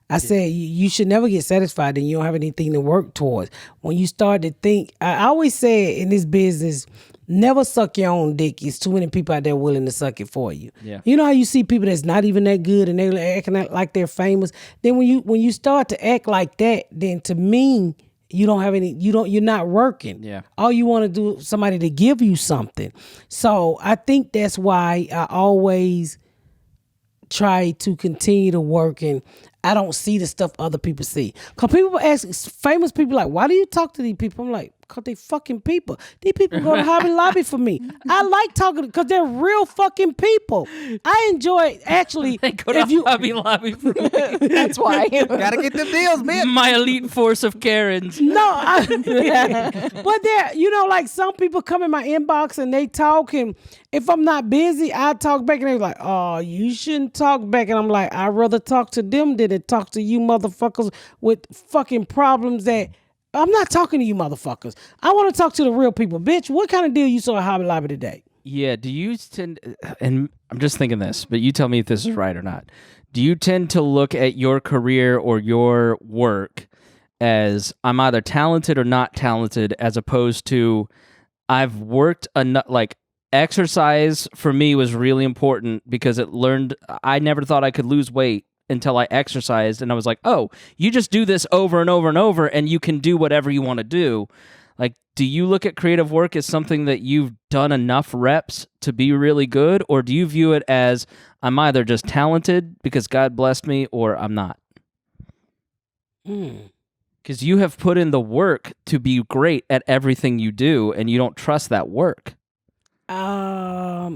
I said you should never get satisfied, and you don't have anything to work towards. When you start to think, I always say in this business, never suck your own dick. It's too many people out there willing to suck it for you. Yeah. You know how you see people that's not even that good and they're acting like they're famous. Then when you start to act like that, then to me, you're not working. Yeah. All you want to do is somebody to give you something. So I think that's why I always try to continue to work, and I don't see the stuff other people see. Cause people ask famous people like, why do you talk to these people? I'm like, cause they fucking people. These people go to Hobby Lobby for me. I like talking because they're real fucking people. I enjoy actually. They go to Hobby Lobby for me. That's why. Gotta get them deals, man. My elite force of Karens. No, but there, like some people come in my inbox and they talk, and if I'm not busy, I talk back, and they're like, "Oh, you shouldn't talk back," and I'm like, "I'd rather talk to them than to talk to you motherfuckers with fucking problems that." I'm not talking to you motherfuckers. I want to talk to the real people. Bitch, what kind of deal you saw at Hobby Lobby today? Yeah, do you tend, and I'm just thinking this, but you tell me if this is right or not. Do you tend to look at your career or your work as I'm either talented or not talented, as opposed to I've worked enough, like exercise for me was really important because I never thought I could lose weight until I exercised, and I was like, oh, you just do this over and over and over, and you can do whatever you want to do. Like, do you look at creative work as something that you've done enough reps to be really good, or do you view it as I'm either just talented because God blessed me, or I'm not? Because you have put in the work to be great at everything you do, and you don't trust that work. Yeah.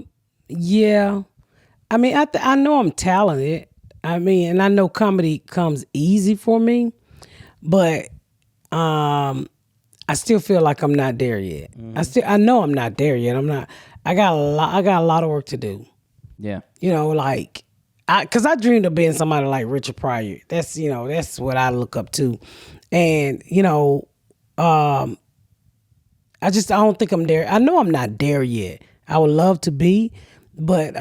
I mean, I know I'm talented. I mean, and I know comedy comes easy for me, but I still feel like I'm not there yet. I know I'm not there yet. I'm not. I got a lot of work to do. Yeah. Because I dreamed of being somebody like Richard Pryor. That's what I look up to, and I don't think I'm there. I know I'm not there yet. I would love to be, but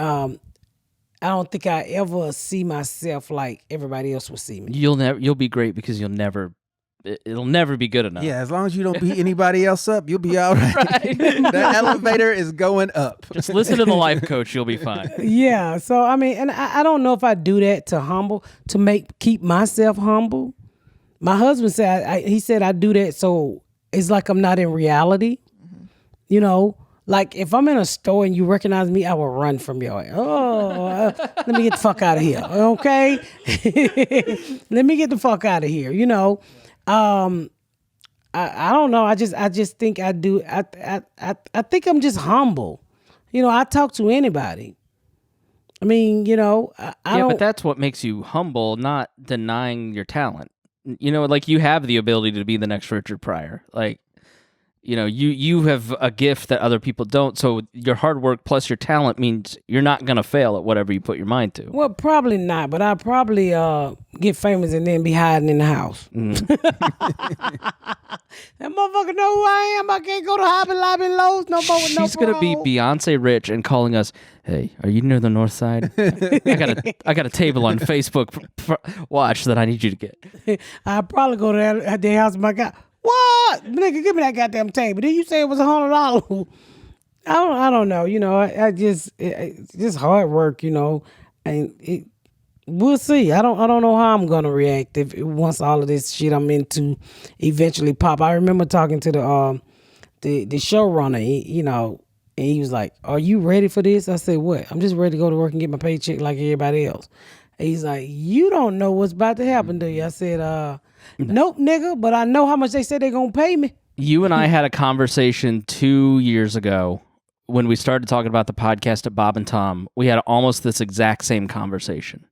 I don't think I ever see myself like everybody else will see me. You'll be great because it'll never be good enough. Yeah, as long as you don't beat anybody else up, you'll be all right. Right. The elevator is going up. Just listen to the life coach, you'll be fine. Yeah. So I mean, and I don't know if I do that to keep myself humble. My husband said he said I do that so it's like I'm not in reality. Like if I'm in a store and you recognize me, I will run from your let me get the fuck out of here. Okay? Let me get the fuck out of here. I don't know. I just think I do. I think I'm just humble. I talk to anybody. I mean, I don't. But that's what makes you humble, not denying your talent. Like you have the ability to be the next Richard Pryor. Like, you have a gift that other people don't. So your hard work plus your talent means you're not going to fail at whatever you put your mind to. Well, probably not, but I'll probably get famous and then be hiding in the house. That motherfucker know who I am. I can't go to Hobby Lobby and Lowe's no more with no She's going to be Beyonce rich and calling us, hey, are you near the north side? I got a table on Facebook watch that I need you to get. I'll probably go to their house and my God. What? Nigga, give me that goddamn table. Then you say it was $100. I don't know. It's just hard work, and we'll see. I don't know how I'm gonna react if once all of this shit I'm into eventually pop. I remember talking to the showrunner, and he was like, "Are you ready for this?" I said, "What? I'm just ready to go to work and get my paycheck like everybody else." And he's like, you don't know what's about to happen, do you? I said, nope, nigga, but I know how much they said they're going to pay me. You and I had a conversation 2 years ago when we started talking about the podcast at Bob and Tom. We had almost this exact same conversation.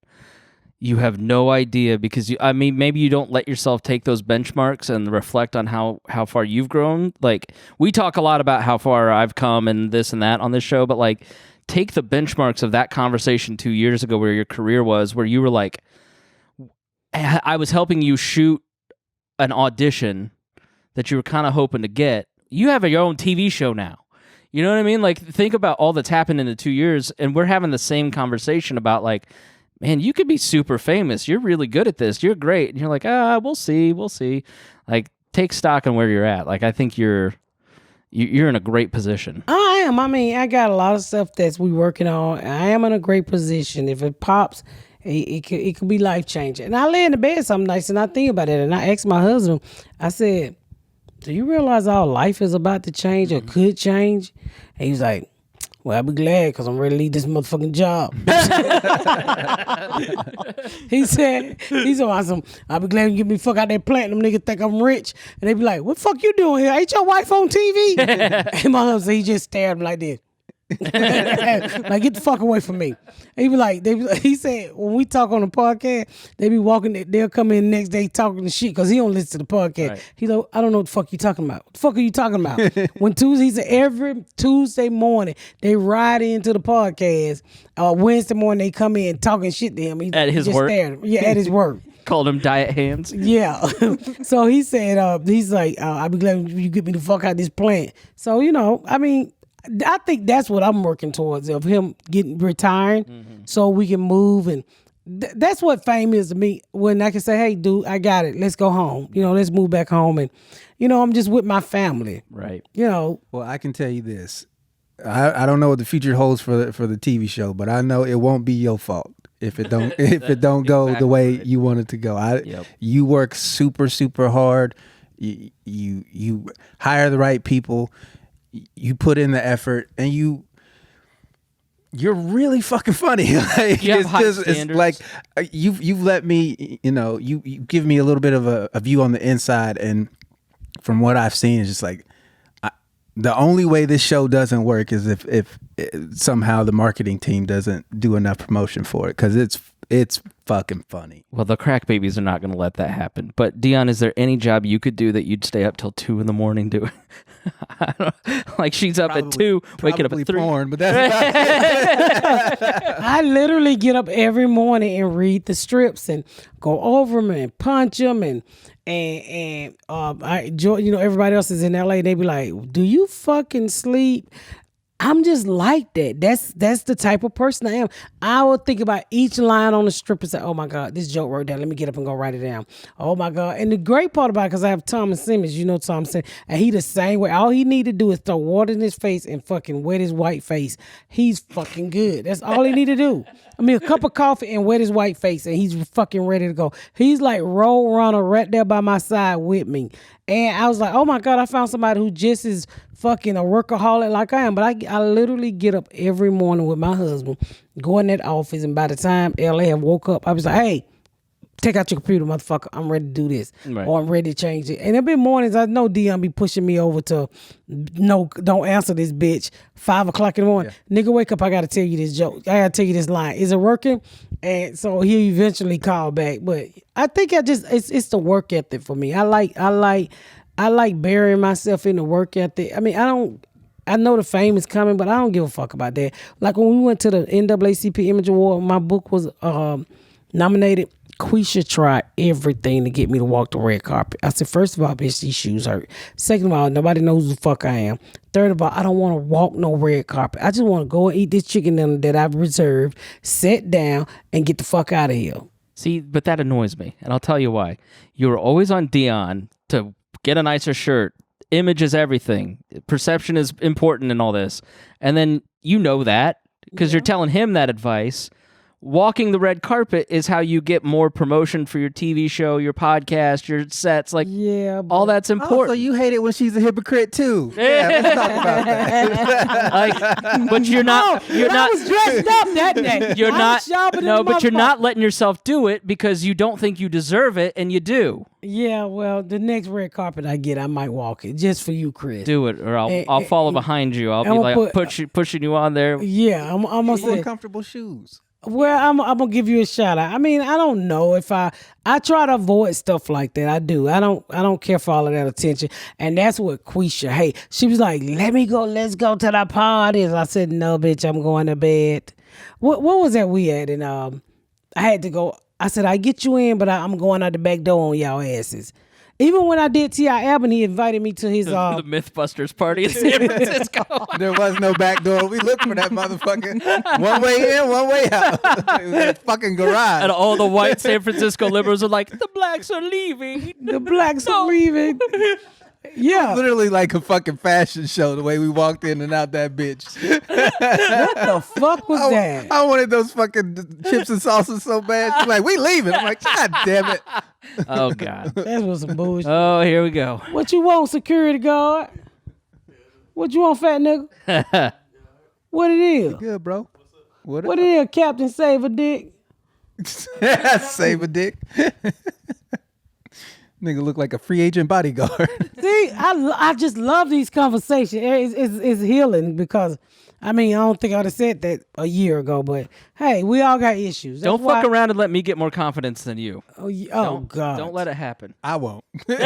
You have no idea because maybe you don't let yourself take those benchmarks and reflect on how far you've grown. Like, we talk a lot about how far I've come and this and that on this show, but like, take the benchmarks of that conversation 2 years ago where your career was, where you were like, I was helping you shoot an audition that you were kind of hoping to get. You have your own TV show now. You know what I mean? Like, think about all that's happened in the 2 years, and we're having the same conversation about like, man, you could be super famous. You're really good at this. You're great. And you're like, we'll see. Like, take stock on where you're at. Like, I think you're in a great position. I am. I mean, I got a lot of stuff that's we working on. I am in a great position. If it pops, it could be life changing. And I lay in the bed some nights and I think about it. And I asked my husband, I said, do you realize our life is about to change or could change? And he was like, well, I'll be glad because I'm ready to leave this motherfucking job. He said awesome. I'll be glad you get me fuck out that plant. Them niggas think I'm rich. And they be like, what the fuck you doing here? Ain't your wife on TV? And my husband, he just stared at me like this. Like, get the fuck away from me. He be like, he said, when we talk on the podcast, they be walking, they'll come in the next day talking the shit because he don't listen to the podcast. Right. He like, I don't know what the fuck you talking about. What the fuck are you talking about? When Tuesday, he said every Tuesday morning, they ride into the podcast. Wednesday morning, they come in talking shit to him. At his work? Yeah, at his work. Called him diet hands. Yeah. So he said, he's like, I'll be glad you get me the fuck out of this plant. So, you know, I mean, I think that's what I'm working towards, of him getting retiring so we can move. And that's what fame is to me, when I can say, hey, dude, I got it. Let's go home. You know, let's move back home. And, you know, I'm just with my family. Right. You know. Well, I can tell you this. I don't know what the future holds for the TV show, but I know it won't be your fault if it don't go exactly the way you want it to go. You work super, super hard. You hire the right people. You put in the effort, and you're really fucking funny. Like, you have high standards. It's like you've let me, you give me a little bit of a view on the inside, and from what I've seen, it's just like the only way this show doesn't work is if somehow the marketing team doesn't do enough promotion for it, because it's fucking funny. Well, the crack babies are not going to let that happen. But Deon, is there any job you could do that you'd stay up till 2 a.m. doing? Like, she's up at 2, waking up at 3. Porn, but that's I literally get up every morning and read the strips and go over them and punch them and everybody else is in LA. They be like, "Do you fucking sleep?" I'm just like that. That's the type of person I am. I will think about each line on the strip and say, oh my God, this joke wrote down. Let me get up and go write it down. Oh my God. And the great part about it, because I have Thomas Simmons, you know Thomas Simmons, and he the same way. All he need to do is throw water in his face and fucking wet his white face. He's fucking good. That's all he need to do. I mean, a cup of coffee and wet his white face, and he's fucking ready to go. He's like road runner right there by my side with me. And I was like, oh my God, I found somebody who just is fucking a workaholic like I am. But I literally get up every morning with my husband, go in that office, and by the time LA have woke up, I was like, hey, take out your computer, motherfucker. I'm ready to do this. Right. Or I'm ready to change it. And there been mornings I know Deon be pushing me over to, no, don't answer this bitch. 5 o'clock in the morning. Yeah. Nigga, wake up. I got to tell you this joke. I got to tell you this line. Is it working? And so he'll eventually call back. But I think it's the work ethic for me. I like burying myself in the work ethic. I mean, I know the fame is coming, but I don't give a fuck about that. Like when we went to the NAACP Image Award, my book was nominated. Quisha tried everything to get me to walk the red carpet. I said, first of all, bitch, these shoes hurt. Second of all, nobody knows who the fuck I am. Third of all, I don't want to walk no red carpet. I just want to go and eat this chicken dinner that I've reserved, sit down, and get the fuck out of here. See, but that annoys me, and I'll tell you why. You were always on Deon to get a nicer shirt. Image is everything. Perception is important in all this. And then you know that because you're telling him that advice. walking the red carpet is how you get more promotion for your TV show, your podcast, your sets. Like, Yeah, all that's Oh, important. so you hate it when she's a hypocrite too? Yeah, let's talk about that. Like, but you're not. You're I not. was dressed up that day. You're I not. was shopping No, in but you're motherfucker. not letting yourself do it because you don't think you deserve it, and you do. Yeah, well, the next red carpet I get, I might walk it just for you, Chris. Do it, or I'll follow behind you. I'll be I'ma like put- pushing you on there. Yeah, I'm gonna say. Uncomfortable shoes. Well, I'm gonna give you a shout out. I mean, I don't know if I try to avoid stuff like that. I do. I don't care for all of that attention. And that's what Quisha hate. She was like, let's go to the parties. I said, no, bitch, I'm going to bed. What was that we had? And I had to go. I said, I get you in, but I'm going out the back door on y'all asses. Even when I did T.I. Albany, he invited me to his The Mythbusters party in San Francisco. There was no back door. We looked for that motherfucker. One way in, one way out. It was a fucking garage. And all the white San Francisco liberals are like, the blacks are leaving. the blacks are leaving. Yeah. Literally like a fucking fashion show the way we walked in and out that bitch. What the fuck was that? I wanted those fucking chips and salsa so bad. She's like, we leaving. I'm like, God damn it. Oh, God. That was some bullshit. Oh, here we go. What you want, security guard? What you want, fat nigga? What it is? Good, bro. What What it is, Captain Save a Dick? Save a dick. Nigga look like a free agent bodyguard. See, I just love these conversations. It's healing because, I mean, I don't think I would have said that a year ago, but hey, we all got issues. Don't fuck around and let me get more confidence than you. God. Don't let it happen. I won't. We're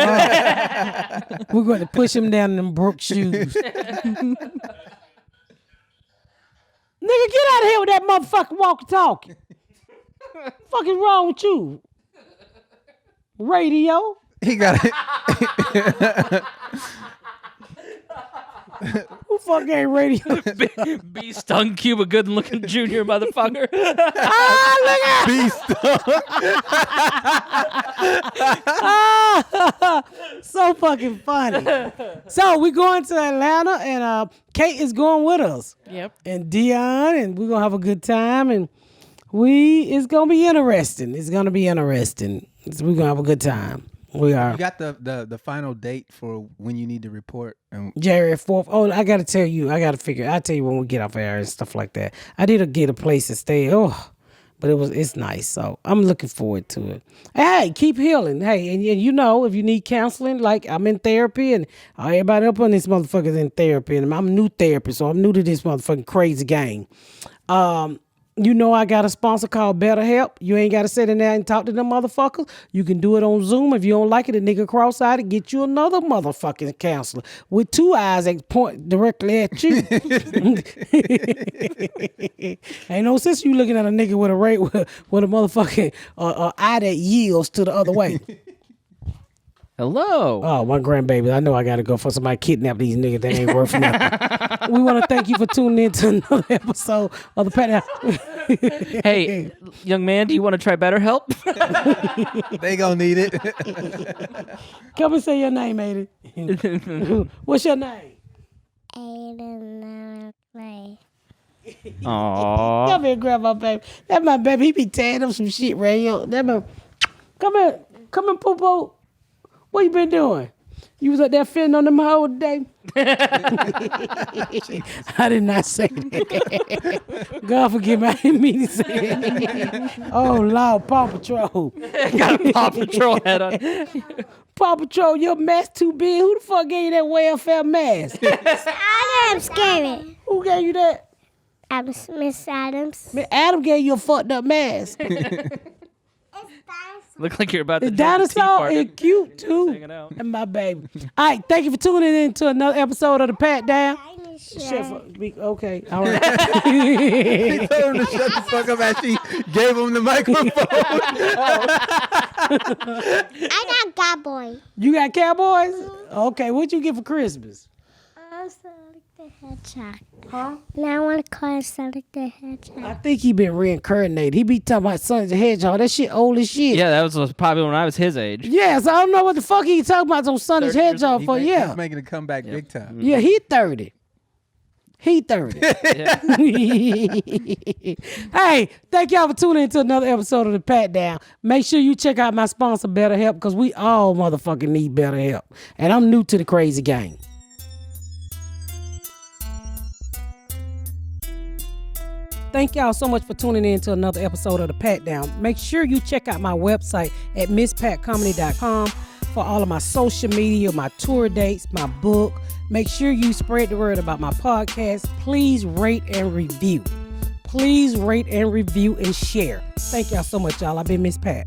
going to push him down in them Brooks shoes. Nigga, get out of here with that motherfucking walkie-talkie. Fuck is wrong with you? Radio? He got it. Who fuck ain't radio? Be stung Cuba Good looking junior motherfucker. Beast. So fucking funny. So we going to Atlanta and Kate is going with us. Yep. And Deon, and we're gonna have a good time, and it's gonna be interesting. It's gonna be interesting. We're gonna have a good time. We are. You got the final date for when you need to report. January 4th. Oh, I gotta tell you, I'll tell you when we get off air and stuff like that. I did get a place to stay. But it's nice. So I'm looking forward to it. Hey, keep healing. Hey, and you know, if you need counseling, like I'm in therapy, and everybody up on this motherfucker's in therapy, and I'm a new therapist, so I'm new to this motherfucking crazy game. You know, I got a sponsor called BetterHelp. You ain't got to sit in there and talk to them motherfuckers. You can do it on Zoom. If you don't like it, a nigga cross-eyed and get you another motherfucking counselor with two eyes that point directly at you. Ain't no sense you looking at a nigga with a motherfucking eye that yields to the other way. Hello. Oh, my grandbaby. I know I got to go for somebody kidnap these niggas that ain't worth nothing. We want to thank you for tuning in to another episode of the Pat. Hey, young man, do you want to try BetterHelp? They gonna need it. Come and say your name, Aiden. What's your name? Aiden Play. Aww. Come here, grab my baby. That's my baby. He be tearing up some shit right here. Come here, poo poo. What you been doing? You was up there fitting on them whole day. I did not say that. God forgive me. I didn't mean to say it. Oh, Lord, Paw Patrol. Got a Paw Patrol hat on. Paw Patrol, your mask too big. Who the fuck gave you that welfare mask? Adams gave it. Who gave you that? Miss Adams. Adam gave you a fucked up mask. Look like you're about to The join the tea dinosaur party. is cute too. Hanging out. And my baby. All right, thank you for tuning in to another episode of the Pat Down. Okay, all right. He told him to shut the fuck up as she gave him the microphone. I got Cowboy. You got Cowboys? Okay, what'd you get for Christmas? Sonic the Hedgehog. Huh? Now I want to call it Sonic the Hedgehog. I think he been reincarnated. He be talking about Sonic the Hedgehog. That shit old as shit. Yeah, that was popular when I was his age. Yeah, so I don't know what the fuck he talking about on Sonic the 30 years Hedgehog for. Yeah. He's making a comeback big time. Yeah, he 30. He 30. Hey, thank y'all for tuning into another episode of The Pat Down. Make sure you check out my sponsor, BetterHelp, because we all motherfucking need better help. And I'm new to the crazy game. Thank y'all so much for tuning in to another episode of The Pat Down. Make sure you check out my website at misspatcomedy.com for all of my social media, my tour dates, my book. Make sure you spread the word about my podcast. Please rate and review. Please rate and review and share. Thank y'all so much, y'all. I've been Miss Pat.